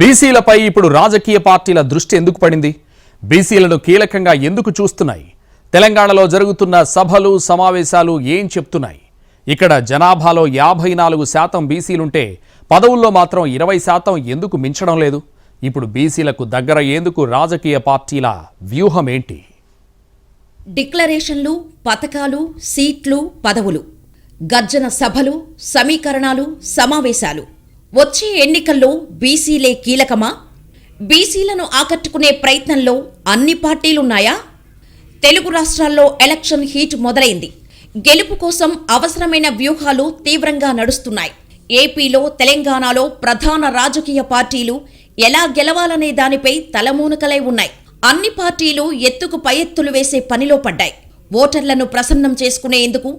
బీసీలపై ఇప్పుడు రాజకీయ పార్టీల దృష్టి ఎందుకు పడింది? బీసీలను కీలకంగా ఎందుకు చూస్తున్నాయి? తెలంగాణలో జరుగుతున్న సభలు సమావేశాలు ఏం చెప్తున్నాయి? ఇక్కడ జనాభాలో 54% బీసీలుంటే పదవుల్లో మాత్రం 20% ఎందుకు మించడం లేదు? ఇప్పుడు బీసీలకు దగ్గర ఎందుకు రాజకీయ పార్టీల వ్యూహం ఏంటి? డిక్లరేషన్లు, పథకాలు, సీట్లు, పదవులు, గర్జన సభలు, సమీకరణాలు, సమావేశాలు. వచ్చే ఎన్నికల్లో బీసీలే కీలకమా? బీసీలను ఆకట్టుకునే ప్రయత్నంలో అన్ని పార్టీలున్నాయా? తెలుగు రాష్ట్రాల్లో ఎలక్షన్ హీట్ మొదలైంది. గెలుపు కోసం అవసరమైన వ్యూహాలు తీవ్రంగా నడుస్తున్నాయి. ఏపీలో, తెలంగాణలో ప్రధాన రాజకీయ పార్టీలు ఎలా గెలవాలనే దానిపై తలమూనకలై ఉన్నాయి. అన్ని పార్టీలు ఎత్తుకు పై ఎత్తులు వేసే పనిలో పడ్డాయి. ఓటర్లను ప్రసన్నం చేసుకునేందుకు,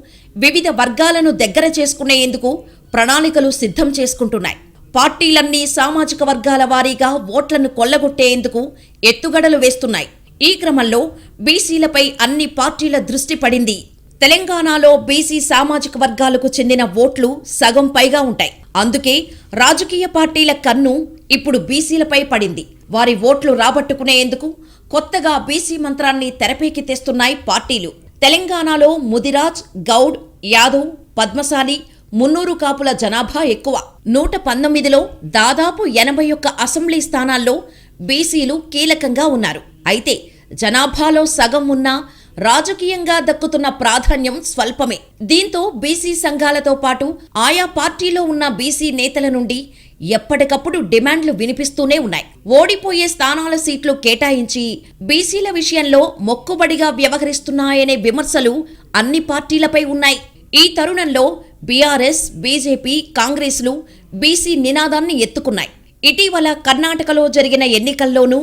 వివిధ వర్గాలను దగ్గర చేసుకునేందుకు ప్రణాళికలు సిద్ధం చేసుకుంటున్నాయి. పార్టీలన్నీ సామాజిక వర్గాల వారీగా ఓట్లను కొల్లగొట్టేందుకు ఎత్తుగడలు వేస్తున్నాయి. ఈ క్రమంలో బీసీలపై అన్ని పార్టీల దృష్టి పడింది. తెలంగాణలో బీసీ సామాజిక వర్గాలకు చెందిన ఓట్లు సగం పైగా ఉంటాయి. అందుకే రాజకీయ పార్టీల కన్ను ఇప్పుడు బీసీలపై పడింది. వారి ఓట్లు రాబట్టుకునేందుకు కొత్తగా బీసీ మంత్రాన్ని తెరపైకి తెస్తున్నాయి పార్టీలు. తెలంగాణలో ముదిరాజ్, గౌడ్, యాదవ్, పద్మశాలి, మున్నూరు కాపుల జనాభా ఎక్కువ. 119లో దాదాపు 81 అసెంబ్లీ స్థానాల్లో బీసీలు కీలకంగా ఉన్నారు. అయితే జనాభాలో సగం ఉన్నా రాజకీయంగా దక్కుతున్న ప్రాధాన్యం స్వల్పమే. దీంతో బీసీ సంఘాలతో పాటు ఆయా పార్టీలో ఉన్న బీసీ నేతల నుండి ఎప్పటికప్పుడు డిమాండ్లు వినిపిస్తూనే ఉన్నాయి. ఓడిపోయే స్థానాల సీట్లు కేటాయించి బీసీల విషయంలో మొక్కుబడిగా వ్యవహరిస్తున్నాయనే విమర్శలు అన్ని పార్టీలపై ఉన్నాయి. ఈ తరుణంలో బీఆర్ఎస్, బీజేపీ, కాంగ్రెస్లు బీసీ నినాదాన్ని ఎత్తుకున్నాయి. ఇటీవల కర్ణాటకలో జరిగిన ఎన్నికల్లోనూ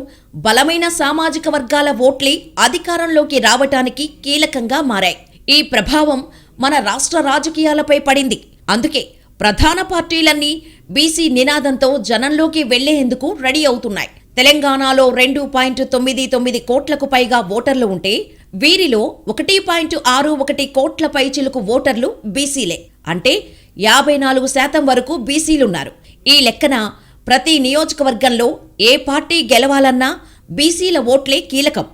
బలమైన సామాజిక వర్గాల ఓట్లే అధికారంలోకి రావటానికి కీలకంగా మారాయి. ఈ ప్రభావం మన రాష్ట్ర రాజకీయాలపై పడింది. అందుకే ప్రధాన పార్టీలన్నీ బీసీ నినాదంతో జనంలోకి వెళ్లేందుకు రెడీ అవుతున్నాయి. తెలంగాణలో 2.99 కోట్లకు పైగా ఓటర్లు ఉంటే వీరిలో 1.61 కోట్ల పైచిలుకు ఓటర్లు బీసీలే. అంటే 54% వరకు బీసీలున్నారు. ఈ లెక్కన ప్రతి నియోజకవర్గంలో ఏ పార్టీ గెలవాలన్నా బీసీల ఓట్లే కీలకం.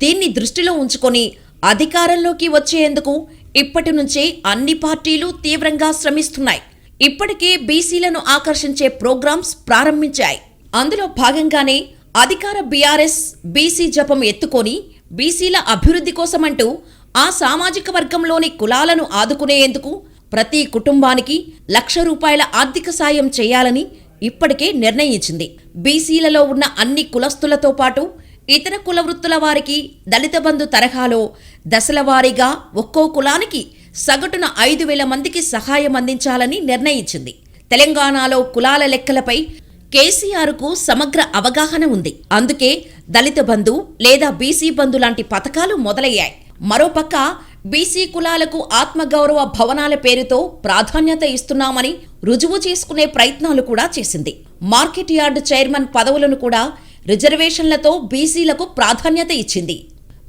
దీన్ని దృష్టిలో ఉంచుకొని అధికారంలోకి వచ్చేందుకు ఇప్పటి నుంచే అన్ని పార్టీలు తీవ్రంగా శ్రమిస్తున్నాయి. ఇప్పటికే బీసీలను ఆకర్షించే ప్రోగ్రామ్స్ ప్రారంభించాయి. అందులో భాగంగానే అధికార బీఆర్ఎస్ బీసీ జపం ఎత్తుకొని బీసీల అభివృద్ధి కోసమంటూ ఆ సామాజిక వర్గంలోని కులాలను ఆదుకునేందుకు ప్రతి కుటుంబానికి ₹1,00,000 ఆర్థిక సాయం చేయాలని ఇప్పటికే నిర్ణయించింది. బీసీలలో ఉన్న అన్ని కులస్తులతో పాటు ఇతర కుల వృత్తుల వారికి దళిత బంధు తరహాలో దశల వారీగా ఒక్కో కులానికి సగటున 5,000 మందికి సహాయం అందించాలని నిర్ణయించింది. తెలంగాణలో కులాల లెక్కలపై కేసీఆర్కు సమగ్ర అవగాహన ఉంది. అందుకే దళిత బంధు లేదా బీసీ బంధు లాంటి పథకాలు మొదలయ్యాయి. మరోపక్క బీసీ కులాలకు ఆత్మగౌరవ భవనాల పేరుతో ప్రాధాన్యత ఇస్తున్నామని రుజువు చేసుకునే ప్రయత్నాలు కూడా చేసింది. మార్కెట్ యార్డు చైర్మన్ పదవులను కూడా రిజర్వేషన్లతో బీసీలకు ప్రాధాన్యత ఇచ్చింది.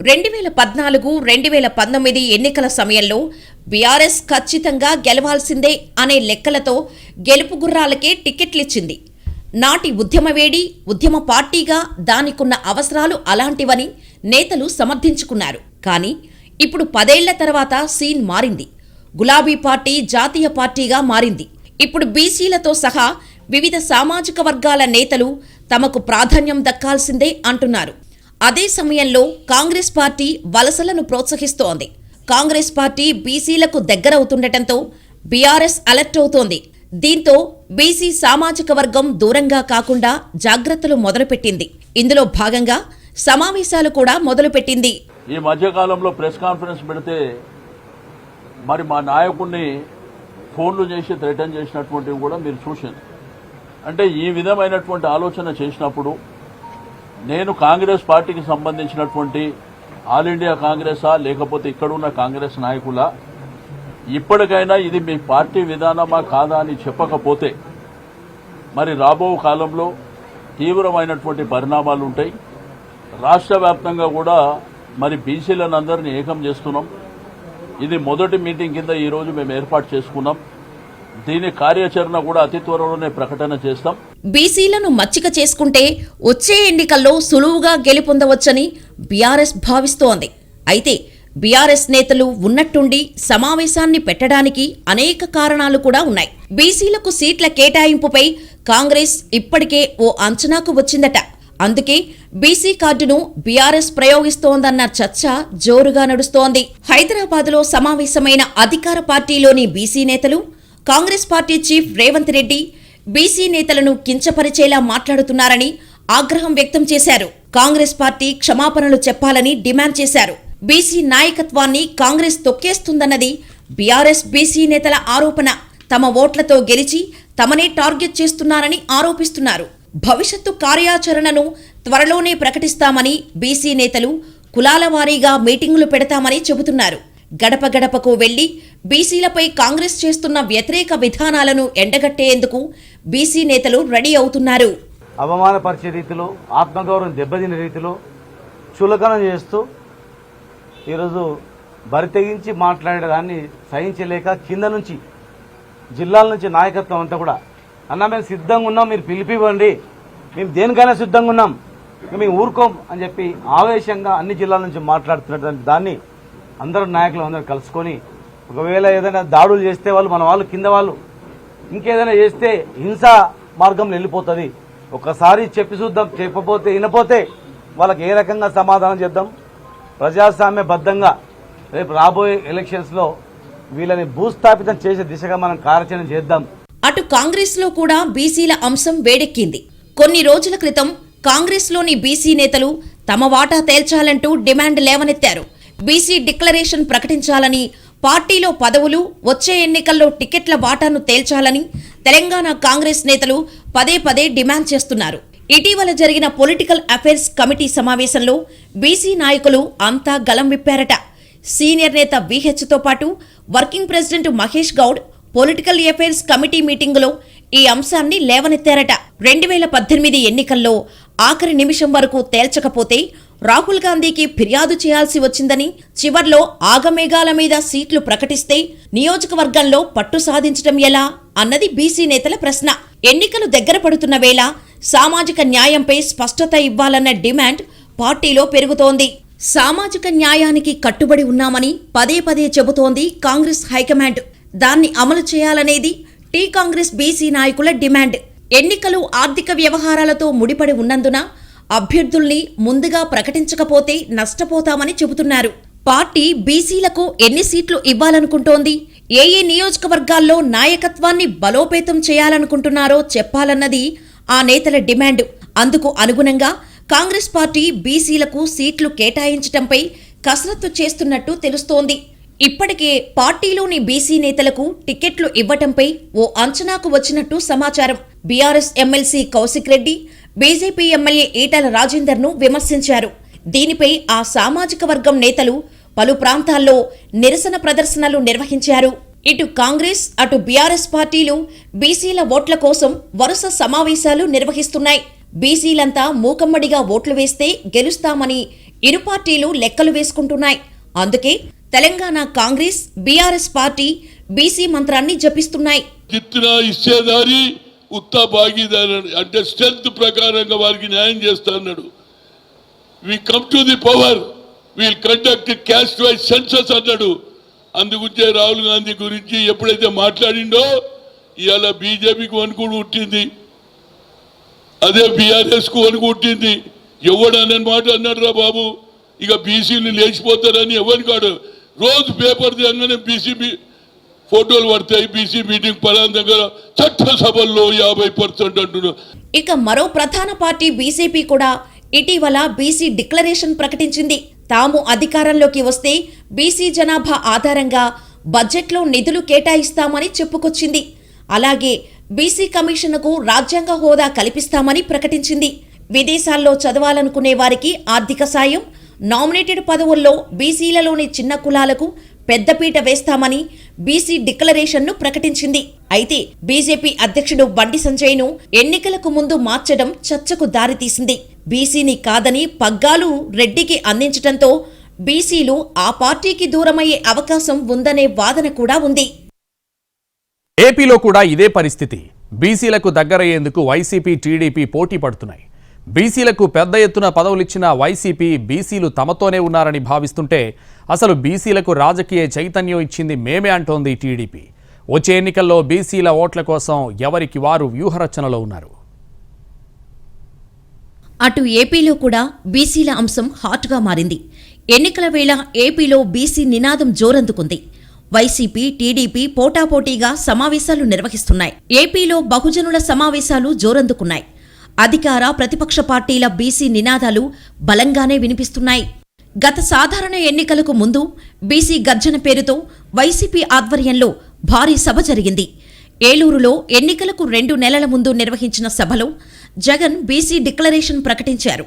2014, 2019 ఎన్నికల సమయంలో బీఆర్ఎస్ ఖచ్చితంగా గెలవాల్సిందే అనే లెక్కలతో గెలుపు గుర్రాలకే టికెట్లిచ్చింది. నాటి ఉద్యమవేడి, ఉద్యమ పార్టీగా దానికున్న అవసరాలు అలాంటివని నేతలు సమర్థించుకున్నారు. కానీ ఇప్పుడు 10 ఏళ్ల తర్వాత సీన్ మారింది. గులాబీ పార్టీ జాతీయ పార్టీగా మారింది. ఇప్పుడు బీసీలతో సహా వివిధ సామాజిక వర్గాల నేతలు తమకు ప్రాధాన్యం దక్కాల్సిందే అంటున్నారు. అదే సమయంలో కాంగ్రెస్ పార్టీ వలసలను ప్రోత్సహిస్తోంది. కాంగ్రెస్ పార్టీ బీసీలకు దగ్గరవుతుండటంతో బీఆర్ఎస్ అలర్ట్ అవుతోంది. దీంతో బీసీ సామాజిక వర్గం దూరంగా కాకుండా జాగ్రత్తలు మొదలుపెట్టింది. ఇందులో భాగంగా సమావేశాలు కూడా మొదలుపెట్టింది. ఈ మధ్యకాలంలో ప్రెస్ కాన్ఫరెన్స్ పెడితే మరి మా నాయకుడిని ఫోన్లు చేసి థ్రెటన్ చేసినటువంటివి కూడా మీరు చూశారు. అంటే ఈ విధమైనటువంటి ఆలోచన చేసినప్పుడు నేను కాంగ్రెస్ పార్టీకి సంబంధించినటువంటి ఆల్ ఇండియా కాంగ్రెసా లేకపోతే ఇక్కడున్న కాంగ్రెస్ నాయకులా, ఇప్పటికైనా ఇది మీ పార్టీ విధానమా కాదా అని చెప్పకపోతే మరి రాబో కాలంలో తీవ్రమైనటువంటి పరిణామాలు ఉంటాయి. రాష్ట్ర వ్యాప్తంగా కూడా మరి బీసీలను అందరినీ ఏకం చేస్తున్నాం. ఇది మొదటి మీటింగ్ కింద ఈరోజు మేము ఏర్పాటు చేసుకున్నాం. దీని కార్యాచరణ కూడా అతి త్వరలోనే ప్రకటన చేస్తాం. బీసీలను మచ్చిక చేసుకుంటే వచ్చే ఎన్నికల్లో సులువుగా గెలుపొందవచ్చని బీఆర్ఎస్ భావిస్తోంది. అయితే బీఆర్ఎస్ నేతలు ఉన్నట్టుండి సమావేశాన్ని పెట్టడానికి అనేక కారణాలు కూడా ఉన్నాయి. బీసీలకు సీట్ల కేటాయింపుపై కాంగ్రెస్ ఇప్పటికే ఓ అంచనాకు వచ్చిందట. అందుకే బీసీ కార్డును బీఆర్ఎస్ ప్రయోగిస్తోందన్న చర్చ జోరుగా నడుస్తోంది. హైదరాబాద్లో సమావేశమైన అధికార పార్టీలోని బీసీ నేతలు, Congress party chief Revanth Reddy BC నేతలను కించపరిచేలా మాట్లాడుతున్నారని ఆగ్రహం వ్యక్తం చేశారు. కాంగ్రెస్ పార్టీ క్షమాపణలు చెప్పాలని డిమాండ్ చేశారు. బీసీ నాయకత్వాన్ని కాంగ్రెస్ తొక్కేస్తుందన్నది బీఆర్ఎస్ బీసీ నేతల ఆరోపణ. తమ ఓట్లతో గెలిచి తమనే టార్గెట్ చేస్తున్నారని ఆరోపిస్తున్నారు. భవిష్యత్తు కార్యాచరణను త్వరలోనే ప్రకటిస్తామని బీసీ నేతలు కులాల వారీగా మీటింగులు పెడతామని చెబుతున్నారు. గడప గడపకు వెళ్లి బీసీలపై కాంగ్రెస్ చేస్తున్న వ్యతిరేక విధానాలను ఎండగట్టేందుకు బీసీ నేతలు రెడీ అవుతున్నారు. అవమానపరిచే రీతిలో, ఆత్మగౌరవం దెబ్బతిన రీతిలో చులకన చేస్తూ ఈరోజు బరి తెగించి మాట్లాడేదాన్ని సహించలేక కింద నుంచి జిల్లాల నుంచి నాయకత్వం అంతా కూడా అన్న మేము సిద్ధంగా ఉన్నాం, మీరు పిలిపివ్వండి, మేము దేనికైనా సిద్ధంగా ఉన్నాం, మేము ఊరుకోం అని చెప్పి ఆవేశంగా అన్ని జిల్లాల నుంచి మాట్లాడుతున్నటువంటి దాన్ని అందరూ నాయకులు అందరూ కలుసుకొని ఒకవేళ ఏదైనా దాడులు చేస్తే మన వాళ్ళు కింద వాళ్ళు ఇంకేదైనా చేస్తే హింసా మార్గంలో వెళ్ళిపోతుంది. ఒకసారి చెప్పి చూద్దాం, చెప్పపోతే వినపోతే వాళ్ళకి ఏ రకంగా సమాధానం చేద్దాం. ప్రజాస్వామ్యబద్ధంగా రేపు రాబోయే ఎలక్షన్స్లో వీళ్ళని భూస్థాపితం చేసే దిశగా మనం కార్యాచరణ చేద్దాం. అటు కాంగ్రెస్ లో కూడా బీసీల అంశం వేడెక్కింది. కొన్ని రోజుల క్రితం కాంగ్రెస్ లోని బీసీ నేతలు తమ వాటా తేల్చాలంటూ డిమాండ్ లేవనెత్తారు. బీసీ డిక్లరేషన్ ప్రకటించాలని, పార్టీలో పదవులు, వచ్చే ఎన్నికల్లో టికెట్ల వాటాను తేల్చాలని తెలంగాణ కాంగ్రెస్ నేతలు పదే పదే డిమాండ్ చేస్తున్నారు. ఇటీవల జరిగిన పొలిటికల్ అఫైర్స్ కమిటీ సమావేశంలో బీసీ నాయకులు అంతా గలం విప్పారట. సీనియర్ నేత వీహెచ్తో పాటు working president Mahesh Goud political affairs committee మీటింగులో ఈ అంశాన్ని లేవనెత్తారట. 2018 ఎన్నికల్లో ఆఖరి నిమిషం వరకు తేల్చకపోతే రాహుల్ గాంధీకి ఫిర్యాదు చేయాల్సి వచ్చిందని, చివర్లో ఆగమేఘాల మీద సీట్లు ప్రకటిస్తే నియోజకవర్గంలో పట్టు సాధించడం ఎలా అన్నది బీసీ నేతల ప్రశ్న. ఎన్నికలు దగ్గర పడుతున్న వేళ సామాజిక న్యాయంపై స్పష్టత ఇవ్వాలన్న డిమాండ్ పార్టీలో పెరుగుతోంది. సామాజిక న్యాయానికి కట్టుబడి ఉన్నామని పదే పదే చెబుతోంది కాంగ్రెస్ హైకమాండ్. దాన్ని అమలు చేయాలనేది టీ కాంగ్రెస్ బీసీ నాయకుల డిమాండ్. ఎన్నికలు ఆర్థిక వ్యవహారాలతో ముడిపడి ఉన్నందున అభ్యర్థుల్ని ముందుగా ప్రకటించకపోతే నష్టపోతామని చెబుతున్నారు. పార్టీ బీసీలకు ఎన్ని సీట్లు ఇవ్వాలనుకుంటోంది, ఏ నియోజకవర్గాల్లో నాయకత్వాన్ని బలోపేతం చేయాలనుకుంటున్నారో చెప్పాలన్నది ఆ నేతల డిమాండ్. అందుకు అనుగుణంగా కాంగ్రెస్ పార్టీ బీసీలకు సీట్లు కేటాయించటంపై కసరత్తు చేస్తున్నట్టు తెలుస్తోంది. ఇప్పటికే పార్టీలోని బీసీ నేతలకు టికెట్లు ఇవ్వటంపై ఓ అంచనాకు వచ్చినట్టు సమాచారం. BRS MLC Kaushik Reddy BJP MLA Etela రాజేందర్ను విమర్శించారు. దీనిపై ఆ సామాజిక వర్గం నేతలు పలు ప్రాంతాల్లో నిరసన ప్రదర్శనలు నిర్వహించారు. ఇటు కాంగ్రెస్, అటు బీఆర్ఎస్ పార్టీలు బీసీల ఓట్ల కోసం వరుస సమావేశాలు నిర్వహిస్తున్నాయి. బీసీలంతా మూకమ్మడిగా ఓట్లు వేస్తే గెలుస్తామని ఇరు పార్టీలు లెక్కలు వేసుకుంటున్నాయి. అందుకే Telangana Congress, BRS party BC మంత్రాన్ని జపిస్తున్నాయి. ఉత్తా భాగీదారు అంటే స్ట్రెంత్ ప్రకారంగా వారికి న్యాయం చేస్తా అన్నాడు. We come to the power, will conduct caste wise census అన్నాడు. అందుగురించే రాహుల్ గాంధీ గురించి ఎప్పుడైతే మాట్లాడిండో ఇవాళ బీజేపీకి వణుకుడు పుట్టింది, అదే బీఆర్ఎస్కు వణుకు పుట్టింది. ఎవడనే మాట అన్నాడు రా బాబు, ఇక బీసీలు లేచిపోతారని ఎవరికి కాడు. రోజు పేపర్ తీయగానే బీసీ ఫోటోలు పడతాయి, బీసీ మీటింగ్ పలానా దగ్గర చట్టసభల్లో 50% అంటున్నారు. ఇక మరో ప్రధాన పార్టీ బీజేపీ కూడా ఇటీవల బీసీ డిక్లరేషన్ ప్రకటించింది. తాము అధికారంలోకి వస్తే బీసీ జనాభా ఆధారంగా బడ్జెట్లో నిధులు కేటాయిస్తామని చెప్పుకొచ్చింది. అలాగే బీసీ కమిషన్కు రాజ్యాంగ హోదా కల్పిస్తామని ప్రకటించింది. విదేశాల్లో చదవాలనుకునే వారికి ఆర్థిక సాయం, నామినేటెడ్ పదవుల్లో బీసీలలోని చిన్న కులాలకు పెద్దపీట వేస్తామని బీసీ డిక్లరేషన్ను ప్రకటించింది. అయితే బీజేపీ అధ్యక్షుడు బండి సంజయ్ను ఎన్నికలకు ముందు మార్చడం చర్చకు దారితీసింది. బీసీని కాదని పగ్గాలు రెడ్డికి అందించడంతో బీసీలు ఆ పార్టీకి దూరమయ్యే అవకాశం ఉందనే వాదన కూడా ఉంది. ఏపీలో కూడా ఇదే పరిస్థితి. బీసీలకు దగ్గరయ్యేందుకు వైసీపీ, టీడీపీ పోటీ పడుతున్నాయి. బీసీలకు పెద్ద ఎత్తున పదవులిచ్చిన వైసీపీ బీసీలు తమతోనే ఉన్నారని భావిస్తుంటే అసలు బీసీలకు రాజకీయ చైతన్యం ఇచ్చింది మేమే అంటోంది టీడీపీ. వచ్చే ఎన్నికల్లో బీసీల ఓట్ల కోసం ఎవరికి వారు వ్యూహరచనలో ఉన్నారు. అటు ఏపీలో కూడా బీసీల అంశం హాట్గా మారింది. ఎన్నికల వేళ ఏపీలో బీసీ నినాదం జోరందుకుంది. వైసీపీ, టీడీపీ పోటాపోటీగా సమావేశాలు నిర్వహిస్తున్నాయి. ఏపీలో బహుజనుల సమావేశాలు జోరందుకున్నాయి. అధికార, ప్రతిపక్ష పార్టీల బీసీ నినాదాలు బలంగానే వినిపిస్తున్నాయి. గత సాధారణ ఎన్నికలకు ముందు బీసీ గర్జన పేరుతో వైసీపీ ఆధ్వర్యంలో భారీ సభ జరిగింది. ఏలూరులో ఎన్నికలకు 2 నెలల ముందు నిర్వహించిన సభలో జగన్ బీసీ డిక్లరేషన్ ప్రకటించారు.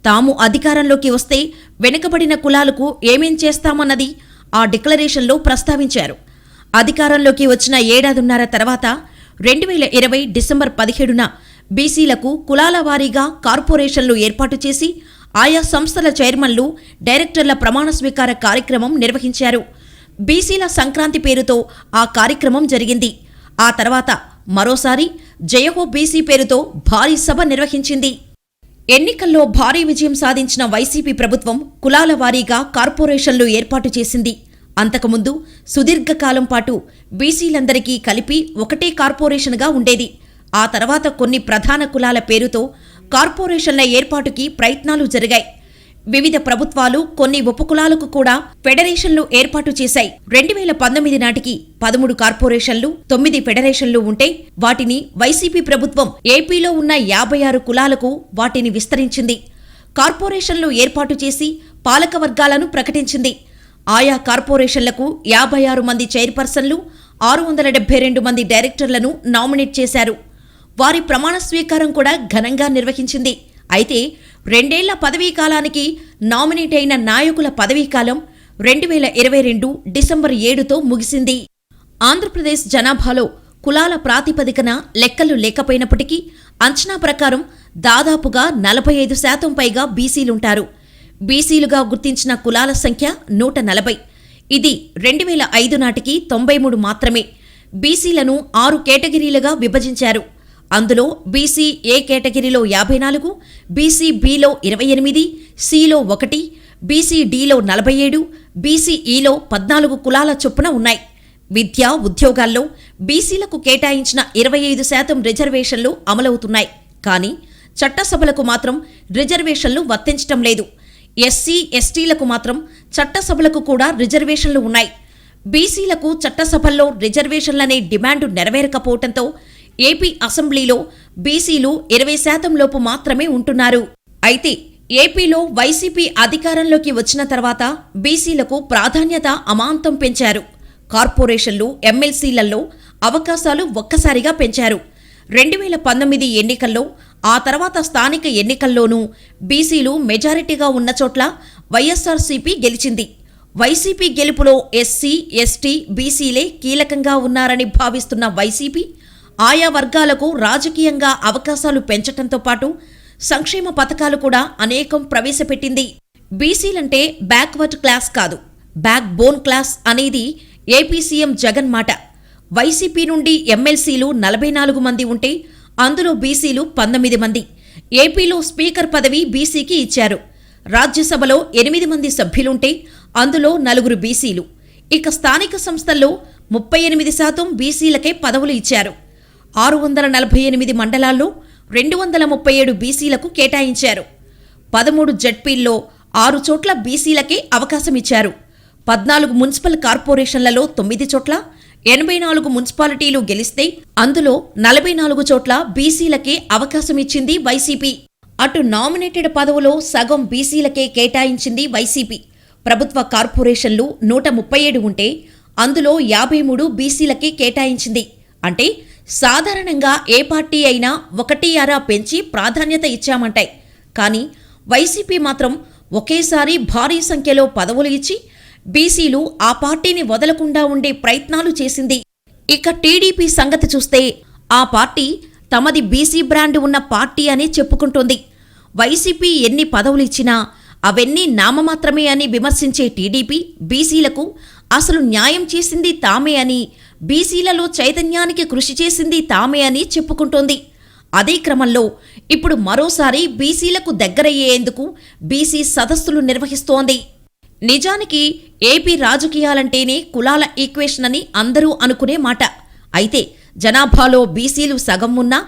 తాము అధికారంలోకి వస్తే వెనుకబడిన కులాలకు ఏమేం చేస్తామన్నది ఆ డిక్లరేషన్లో ప్రస్తావించారు. అధికారంలోకి వచ్చిన ఏడాదిన్నర తర్వాత 2020 డిసెంబర్ 17న బీసీలకు కులాల వారీగా కార్పొరేషన్లు ఏర్పాటు చేసి ఆయా సంస్థల చైర్మన్లు, డైరెక్టర్ల ప్రమాణ స్వీకార కార్యక్రమం నిర్వహించారు. బీసీల సంక్రాంతి పేరుతో ఆ కార్యక్రమం జరిగింది. ఆ తర్వాత మరోసారి జయహో బీసీ పేరుతో భారీ సభ నిర్వహించింది. ఎన్నికల్లో భారీ విజయం సాధించిన వైసీపీ ప్రభుత్వం కులాల వారీగా కార్పొరేషన్లు ఏర్పాటు చేసింది. అంతకుముందు సుదీర్ఘకాలం పాటు బీసీలందరికీ కలిపి ఒకటే కార్పొరేషన్గా ఉండేది. ఆ తర్వాత కొన్ని ప్రధాన కులాల పేరుతో కార్పొరేషన్ల ఏర్పాటుకి ప్రయత్నాలు జరిగాయి. వివిధ ప్రభుత్వాలు కొన్ని ఉపకులాలకు కూడా ఫెడరేషన్లు ఏర్పాటు చేశాయి. 2019 నాటికి 13 కార్పొరేషన్లు, 9 ఫెడరేషన్లు ఉంటే వాటిని వైసీపీ ప్రభుత్వం ఏపీలో ఉన్న 56 కులాలకు వాటిని విస్తరించింది. కార్పొరేషన్లు ఏర్పాటు చేసి పాలక వర్గాలను ప్రకటించింది. ఆయా కార్పొరేషన్లకు 56 మంది చైర్పర్సన్లు, 672 మంది డైరెక్టర్లను నామినేట్ చేశారు. వారి ప్రమాణ స్వీకారం కూడా ఘనంగా నిర్వహించింది. అయితే 2 ఏళ్ల పదవీ కాలానికి నామినేట్ అయిన నాయకుల పదవీకాలం 2022 డిసెంబర్ 7తో ముగిసింది. ఆంధ్రప్రదేశ్ జనాభాలో కులాల ప్రాతిపదికన లెక్కలు లేకపోయినప్పటికీ అంచనా ప్రకారం దాదాపుగా 45% పైగా బీసీలుంటారు. బీసీలుగా గుర్తించిన కులాల సంఖ్య 140. ఇది 2005 నాటికి 93 మాత్రమే. బీసీలను 6 కేటగిరీలుగా విభజించారు. అందులో బీసీ ఏ కేటగిరీలో 54, బీసీ బిలో 28, సిలో 1, బీసీ డిలో 47, బీసీ ఈలో 14 కులాల చొప్పున ఉన్నాయి. విద్య, ఉద్యోగాల్లో బీసీలకు కేటాయించిన 25% రిజర్వేషన్లు అమలవుతున్నాయి. కానీ చట్టసభలకు మాత్రం రిజర్వేషన్లు వర్తించటం లేదు. ఎస్సీ, ఎస్టీలకు మాత్రం చట్టసభలకు కూడా రిజర్వేషన్లు ఉన్నాయి. బీసీలకు చట్టసభల్లో రిజర్వేషన్లనే డిమాండు నెరవేరకపోవడంతో ఏపీ అసెంబ్లీలో బీసీలు 20% లోపు మాత్రమే ఉంటున్నారు. అయితే ఏపీలో వైసీపీ అధికారంలోకి వచ్చిన తర్వాత బీసీలకు ప్రాధాన్యత అమాంతం పెంచారు. కార్పొరేషన్లు, ఎమ్మెల్సీలలో అవకాశాలు ఒక్కసారిగా పెంచారు. 2019 ఎన్నికల్లో, ఆ తర్వాత స్థానిక ఎన్నికల్లోనూ బీసీలు మెజారిటీగా ఉన్న చోట్ల వైఎస్ఆర్సీపీ గెలిచింది. వైసీపీ గెలుపులో ఎస్సీ, ఎస్టీ, బీసీలే కీలకంగా ఉన్నారని భావిస్తున్న వైసీపీ ఆయా వర్గాలకు రాజకీయంగా అవకాశాలు పెంచటంతో పాటు సంక్షేమ పథకాలు కూడా అనేకం ప్రవేశపెట్టింది. బీసీలంటే బ్యాక్వర్డ్ క్లాస్ కాదు, బ్యాక్ బోన్ క్లాస్ అనేది ఏపీ సీఎం జగన్ మాట. వైసీపీ నుండి ఎమ్మెల్సీలు 44 మంది ఉంటే అందులో బీసీలు 19 మంది. ఏపీలో స్పీకర్ పదవి బీసీకి ఇచ్చారు. రాజ్యసభలో 8 మంది సభ్యులుంటే అందులో 4 బీసీలు. ఇక స్థానిక సంస్థల్లో 38% బీసీలకే పదవులు ఇచ్చారు. 648 మండలాల్లో 237 బీసీలకు కేటాయించారు. 13 జడ్పీల్లో 6 చోట్ల బీసీలకే అవకాశమిచ్చారు. 14 మున్సిపల్ కార్పొరేషన్లలో 9 చోట్ల 84 మున్సిపాలిటీలు గెలిస్తే అందులో 44 చోట్ల బీసీలకే అవకాశమిచ్చింది వైసీపీ. అటు నామినేటెడ్ పదవులో సగం బీసీలకే కేటాయించింది వైసీపీ. ప్రభుత్వ కార్పొరేషన్లు 137 ఉంటే అందులో 53 బీసీలకే కేటాయించింది. అంటే సాధారణంగా ఏ పార్టీ అయినా 1/2 పెంచి ప్రాధాన్యత ఇచ్చామంటాయి. కానీ వైసీపీ మాత్రం ఒకేసారి భారీ సంఖ్యలో పదవులు ఇచ్చి బీసీలు ఆ పార్టీని వదలకుండా ఉండే ప్రయత్నాలు చేసింది. ఇక టీడీపీ సంగతి చూస్తే ఆ పార్టీ తమది బీసీ బ్రాండ్ ఉన్న పార్టీ అని చెప్పుకుంటోంది. వైసీపీ ఎన్ని పదవులు ఇచ్చినా అవన్నీ నామమాత్రమే అని విమర్శించే టీడీపీ బీసీలకు అసలు న్యాయం చేసింది తామే అని బీసీలలో చైతన్యానికి కృషి చేసింది తామే అని చెప్పుకుంటోంది. అదే క్రమంలో ఇప్పుడు మరోసారి బీసీలకు దగ్గరయ్యేందుకు బీసీ సదస్సులు నిర్వహిస్తోంది. నిజానికి ఏపీ రాజకీయాలంటేనే కులాల ఈక్వేషన్ అని అందరూ అనుకునే మాట. అయితే జనాభాలో బీసీలు సగం ఉన్నా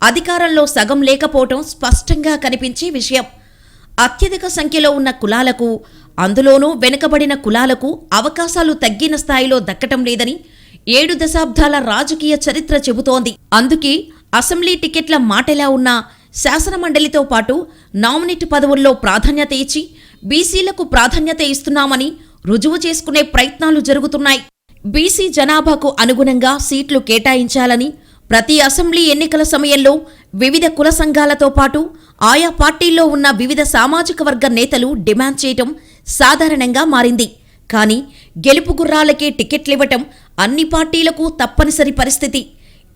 అధికారంలో సగం లేకపోవటం స్పష్టంగా కనిపించే విషయం. అత్యధిక సంఖ్యలో ఉన్న కులాలకు, అందులోనూ వెనుకబడిన కులాలకు అవకాశాలు తగ్గిన స్థాయిలో దక్కటం లేదని 7 దశాబ్దాల రాజకీయ చరిత్ర చెబుతోంది. అందుకే అసెంబ్లీ టికెట్ల మాటెలా ఉన్నా శాసనమండలితో పాటు నామినేట్ పదవుల్లో ప్రాధాన్యత ఇచ్చి బీసీలకు ప్రాధాన్యత ఇస్తున్నామని రుజువు చేసుకునే ప్రయత్నాలు జరుగుతున్నాయి. బీసీ జనాభాకు అనుగుణంగా సీట్లు కేటాయించాలని ప్రతి అసెంబ్లీ ఎన్నికల సమయంలో వివిధ కుల సంఘాలతో పాటు ఆయా పార్టీల్లో ఉన్న వివిధ సామాజిక వర్గ నేతలు డిమాండ్ చేయటం సాధారణంగా మారింది. కానీ గెలుపు గుర్రాలకే టికెట్లివ్వటం అన్ని పార్టీలకు తప్పనిసరి పరిస్థితి.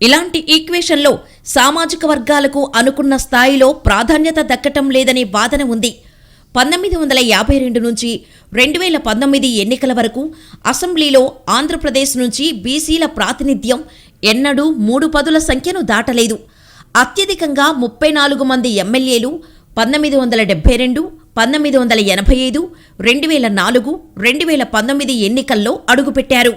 ఇలాంటి ఈక్వేషన్లో సామాజిక వర్గాలకు అనుకున్న స్థాయిలో ప్రాధాన్యత దక్కటం లేదనే వాదన ఉంది. 1952 నుంచి 2019 ఎన్నికల వరకు అసెంబ్లీలో ఆంధ్రప్రదేశ్ నుంచి బీసీల ప్రాతినిధ్యం ఎన్నడూ 3 పదుల సంఖ్యను దాటలేదు. అత్యధికంగా 34 మంది ఎమ్మెల్యేలు 1972, 1985, 2004, 2019 ఎన్నికల్లో అడుగుపెట్టారు.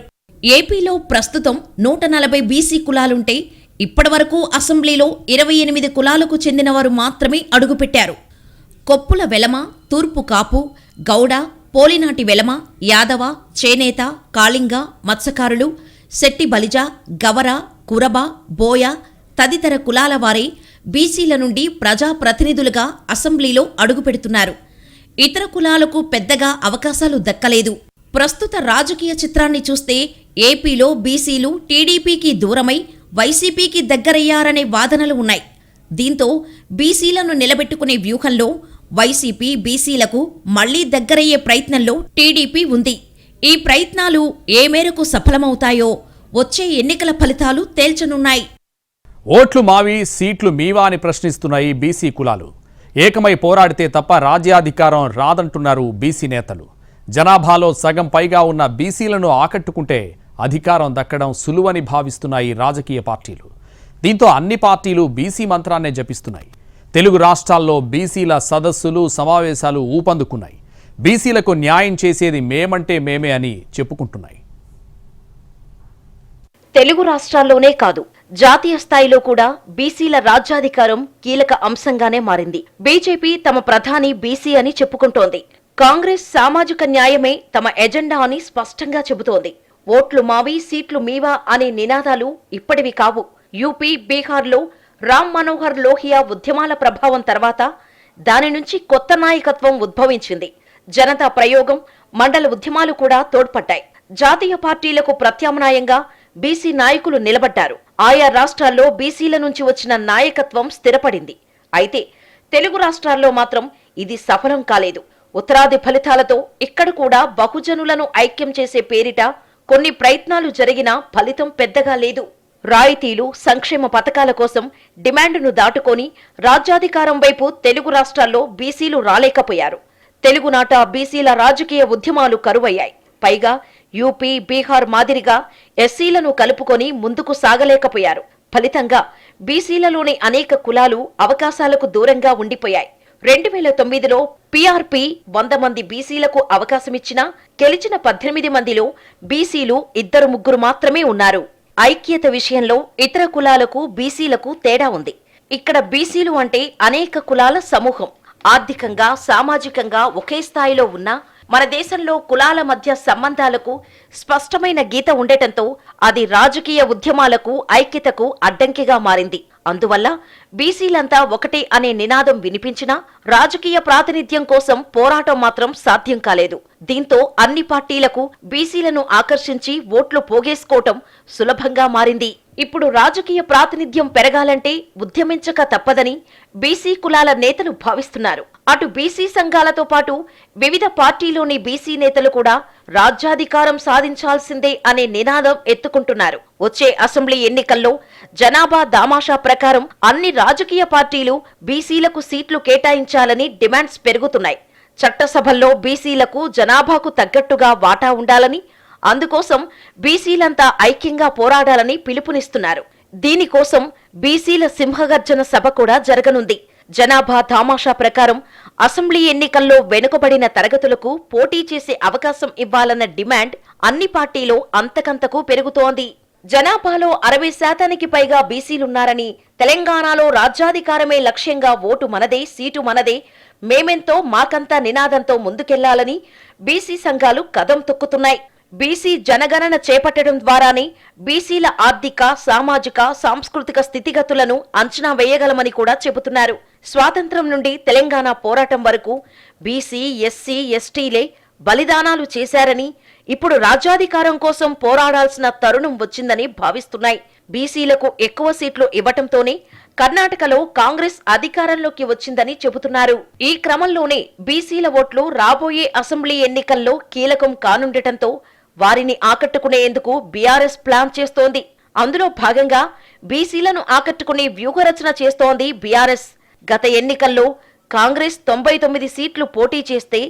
ఏపీలో ప్రస్తుతం 140 బీసీ కులాలుంటే ఇప్పటివరకు అసెంబ్లీలో 28 కులాలకు చెందినవారు మాత్రమే అడుగుపెట్టారు. కొప్పుల వెలమ, తూర్పు కాపు, గౌడ, పోలినాటి వెలమ, యాదవ, చేనేత, కాళింగ, మత్స్యకారులు, శెట్టి బలిజ, గవర, కురబ, బోయ తదితర కులాల వారే బీసీల నుండి ప్రజాప్రతినిధులుగా అసెంబ్లీలో అడుగుపెడుతున్నారు. ఇతర కులాలకు పెద్దగా అవకాశాలు దక్కలేదు. ప్రస్తుత రాజకీయ చిత్రాన్ని చూస్తే ఏపీలో బీసీలు టీడీపీకి దూరమై వైసీపీకి దగ్గరయ్యారనే వాదనలు ఉన్నాయి. దీంతో బీసీలను నిలబెట్టుకునే వ్యూహంలో వైసీపీ బీసీలకు మళ్లీ దగ్గరయ్యే ప్రయత్నంలో టీడీపీ ఉంది. ఈ ప్రయత్నాలు ఏ మేరకు సఫలమవుతాయో వచ్చే ఎన్నికల ఫలితాలు తేల్చనున్నాయి. ఓట్లు మావి, సీట్లు మీవా అని ప్రశ్నిస్తున్నాయి బీసీ కులాలు. ఏకమై పోరాడితే తప్ప రాజ్యాధికారం రాదంటున్నారు బీసీ నేతలు. జనాభాలో సగం పైగా ఉన్న బీసీలను ఆకట్టుకుంటే అధికారం దక్కడం సులువని భావిస్తున్నాయి రాజకీయ పార్టీలు. దీంతో అన్ని పార్టీలు బీసీ మంత్రాన్నే జపిస్తున్నాయి. తెలుగు రాష్ట్రాల్లో బీసీల సదస్సులు, సమావేశాలు ఊపందుకున్నాయి. బీసీలకు న్యాయం చేసేది మేమంటే మేమే అని చెప్పుకుంటున్నాయి. తెలుగు రాష్ట్రాల్లోనే కాదు, జాతీయ స్థాయిలో కూడా బీసీల రాజ్యాధికారం కీలక అంశంగానే మారింది. బీజేపీ తమ ప్రధాని బీసీ అని చెప్పుకుంటోంది. కాంగ్రెస్ సామాజిక న్యాయమే తమ ఎజెండా అని స్పష్టంగా చెబుతోంది. ఓట్లు మావి, సీట్లు మీవా అనే నినాదాలు ఇప్పటివి కావు. యూపీ, బీహార్లో రామ్ మనోహర్ లోహియా ఉద్యమాల ప్రభావం తర్వాత దాని నుంచి కొత్త నాయకత్వం ఉద్భవించింది. జనతా ప్రయోగం, మండల ఉద్యమాలు కూడా తోడ్పడ్డాయి. జాతీయ పార్టీలకు ప్రత్యామ్నాయంగా బీసీ నాయకులు నిలబడ్డారు. ఆయా రాష్ట్రాల్లో బీసీల నుంచి వచ్చిన నాయకత్వం స్థిరపడింది. అయితే తెలుగు రాష్ట్రాల్లో మాత్రం ఇది సఫలం కాలేదు. ఉత్తరాది ఫలితాలతో ఇక్కడ కూడా బహుజనులను ఐక్యం చేసే పేరిట కొన్ని ప్రయత్నాలు జరిగినా ఫలితం పెద్దగా లేదు. రాయితీలు, సంక్షేమ పథకాల కోసం డిమాండ్ను దాటుకొని రాజ్యాధికారం వైపు తెలుగు రాష్ట్రాల్లో బీసీలు రాలేకపోయారు. తెలుగునాట బీసీల రాజకీయ ఉద్యమాలు కరువయ్యాయి. పైగా యూపీ, బీహార్ మాదిరిగా ఎస్సీలను కలుపుకొని ముందుకు సాగలేకపోయారు. ఫలితంగా బీసీలలోని అనేక కులాలు అవకాశాలకు దూరంగా ఉండిపోయాయి. 2009లో పీఆర్పీ 100 మంది బీసీలకు అవకాశమిచ్చినా గెలిచిన 18 మందిలో బీసీలు 2-3 మాత్రమే ఉన్నారు. ఐక్యత విషయంలో ఇతర కులాలకు బీసీలకు తేడా ఉంది. ఇక్కడ బీసీలు అంటే అనేక కులాల సమూహం. ఆర్థికంగా, సామాజికంగా ఒకే స్థాయిలో ఉన్న మన దేశంలో కులాల మధ్య సంబంధాలకు స్పష్టమైన గీత ఉండటంతో అది రాజకీయ ఉద్యమాలకు, ఐక్యతకు అడ్డంకిగా మారింది. అందువల్ల బీసీలంతా ఒకటే అనే నినాదం వినిపించినా రాజకీయ ప్రాతినిధ్యం కోసం పోరాటం మాత్రం సాధ్యం కాలేదు. దీంతో అన్ని పార్టీలకు బీసీలను ఆకర్షించి ఓట్లు పోగేసుకోవటం సులభంగా మారింది. ఇప్పుడు రాజకీయ ప్రాతినిధ్యం పెరగాలంటే ఉద్యమించక తప్పదని బీసీ కులాల నేతలు భావిస్తున్నారు. అటు బీసీ సంఘాలతో పాటు వివిధ పార్టీలోని బీసీ నేతలు కూడా రాజ్యాధికారం సాధించాల్సిందే అనే నినాదం ఎత్తుకుంటున్నారు. వచ్చే అసెంబ్లీ ఎన్నికల్లో జనాభా దామాషా ప్రకారం అన్ని రాజకీయ పార్టీలు బీసీలకు సీట్లు కేటాయించాలని డిమాండ్స్ పెరుగుతున్నాయి. చట్టసభల్లో బీసీలకు జనాభాకు తగ్గట్టుగా వాటా ఉండాలని, అందుకోసం బీసీలంతా ఐక్యంగా పోరాడాలని పిలుపునిస్తున్నారు. దీనికోసం బీసీల సింహగర్జన సభ కూడా జరగనుంది. జనాభా తామాషా ప్రకారం అసెంబ్లీ ఎన్నికల్లో వెనుకబడిన తరగతులకు పోటీ చేసే అవకాశం ఇవ్వాలన్న డిమాండ్ అన్ని పార్టీలో అంతకంతకు పెరుగుతోంది. జనాభాలో 60% పైగా బీసీలున్నారని, తెలంగాణలో రాజ్యాధికారమే లక్ష్యంగా ఓటు మనదే, సీటు మనదే, మేమెంతో మాకంతా నినాదంతో ముందుకెళ్లాలని బీసీ సంఘాలు కదం తొక్కుతున్నాయి. బీసీ జనగణన చేపట్టడం ద్వారానే బీసీల ఆర్థిక, సామాజిక, సాంస్కృతిక స్థితిగతులను అంచనా వేయగలమని కూడా చెబుతున్నారు. స్వాతంత్ర్యం నుండి తెలంగాణ పోరాటం వరకు బీసీ, ఎస్సీ, ఎస్టీలే బలిదానాలు చేశారని, ఇప్పుడు రాజ్యాధికారం కోసం పోరాడాల్సిన తరుణం వచ్చిందని భావిస్తున్నాయి. బీసీలకు ఎక్కువ సీట్లు ఇవ్వటంతోనే కర్ణాటకలో కాంగ్రెస్ అధికారంలోకి వచ్చిందని చెబుతున్నారు. ఈ క్రమంలోనే బీసీల ఓట్లు రాబోయే అసెంబ్లీ ఎన్నికల్లో కీలకం కానుండటంతో వారిని ఆకట్టుకునేందుకు బీఆర్ఎస్ ప్లాన్ చేస్తోంది. అందులో భాగంగా బీసీలను ఆకట్టుకునే వ్యూహరచన చేస్తోంది బీఆర్ఎస్. గత ఎన్నికల్లో కాంగ్రెస్ 99 సీట్లు పోటీ చేస్తే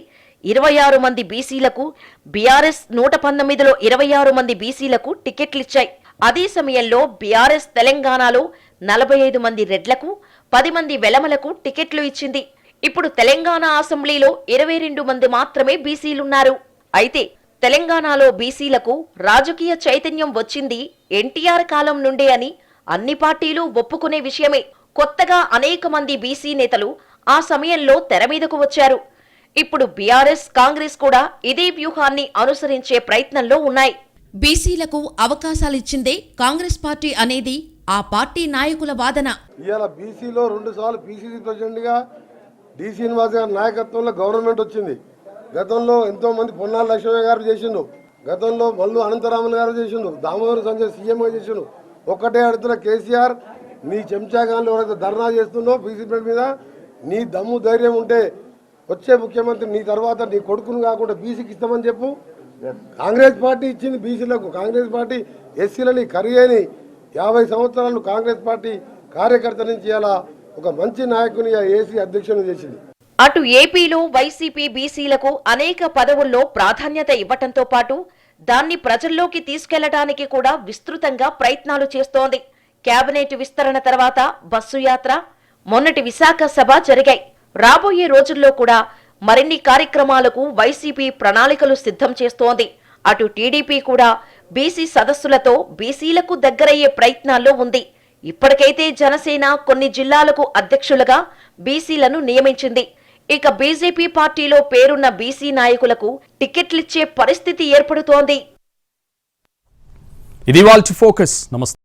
26 మంది బీసీలకు, బీఆర్ఎస్ 119లో 26 మంది బీసీలకు టికెట్లిచ్చాయి. అదే సమయంలో బీఆర్ఎస్ తెలంగాణలో 45 మంది రెడ్లకు, 10 మంది వెలమలకు టికెట్లు ఇచ్చింది. ఇప్పుడు తెలంగాణ అసెంబ్లీలో 22 మంది మాత్రమే బీసీలున్నారు. అయితే తెలంగాణలో బీసీలకు రాజకీయ చైతన్యం వచ్చింది ఎన్టీఆర్ కాలం నుండే అని అన్ని పార్టీలు ఒప్పుకునే విషయమే. కొత్తగా అనేక మంది బీసీ నేతలు ఆ సమయంలో తెరమీదకు వచ్చారు. ఇప్పుడు బీఆర్ఎస్, కాంగ్రెస్ కూడా ఇదే వ్యూహాన్ని అనుసరించే ప్రయత్నంలో ఉన్నాయి. బీసీలకు అవకాశాలిచ్చిందే కాంగ్రెస్ పార్టీ అనేది ఆ పార్టీ నాయకుల వాదన. ఇవాళ బీసీలో 2 సార్లు పీసీసీ ప్రెసిడెంట్గా డి శ్రీనివాస్ గారి నాయకత్వంలో గవర్నమెంట్ వచ్చింది. గతంలో ఎంతో మంది పొన్నాల లక్ష్మయ్య గారు చేసిండు, గతంలో మల్లు అనంతరాములు గారు చేసిండు, దామోదర్ సంజయ్ సీఎంగా చేసిండు. ఒక్కటే అడుగుతున్న కేసీఆర్, నీ చెంచాగాన్లు ఎవరైతే ధర్నా చేస్తుండో బీసీ ప్రెసిడెంట్ మీద, నీ దమ్ము ధైర్యం ఉంటే వచ్చే ముఖ్యమంత్రి నీ తర్వాత నీ కొడుకును కాకుండా బీసీకి ఇస్తామని చెప్పు. కాంగ్రెస్ పార్టీ ఇచ్చింది బీసీలకు. కాంగ్రెస్ పార్టీ ఎస్సీలని కరియని 50 సంవత్సరాలు కాంగ్రెస్ పార్టీ కార్యకర్త నుంచి అలా ఒక మంచి నాయకుని ఏసీ అధ్యక్షుని చేసింది. అటు ఏపీలో వైసీపీ బీసీలకు అనేక పదవుల్లో ప్రాధాన్యత ఇవ్వటంతో పాటు దాన్ని ప్రజల్లోకి తీసుకెళ్లడానికి కూడా విస్తృతంగా ప్రయత్నాలు చేస్తోంది. కేబినెట్ విస్తరణ తర్వాత బస్సు యాత్ర, మొన్నటి విశాఖ సభ జరిగాయి. రాబోయే రోజుల్లో కూడా మరిన్ని కార్యక్రమాలకు వైసీపీ ప్రణాళికలు సిద్ధం చేస్తోంది. అటు టీడీపీ కూడా బీసీ సదస్సులతో బీసీలకు దగ్గరయ్యే ప్రయత్నాల్లో ఉంది. ఇప్పటికైతే జనసేన కొన్ని జిల్లాలకు అధ్యక్షులుగా బీసీలను నియమించింది. ఇక బీజేపీ పార్టీలో పేరున్న బీసీ నాయకులకు టికెట్లిచ్చే పరిస్థితి ఏర్పడుతోంది. ఇది వాల్చి ఫోకస్. నమస్తే.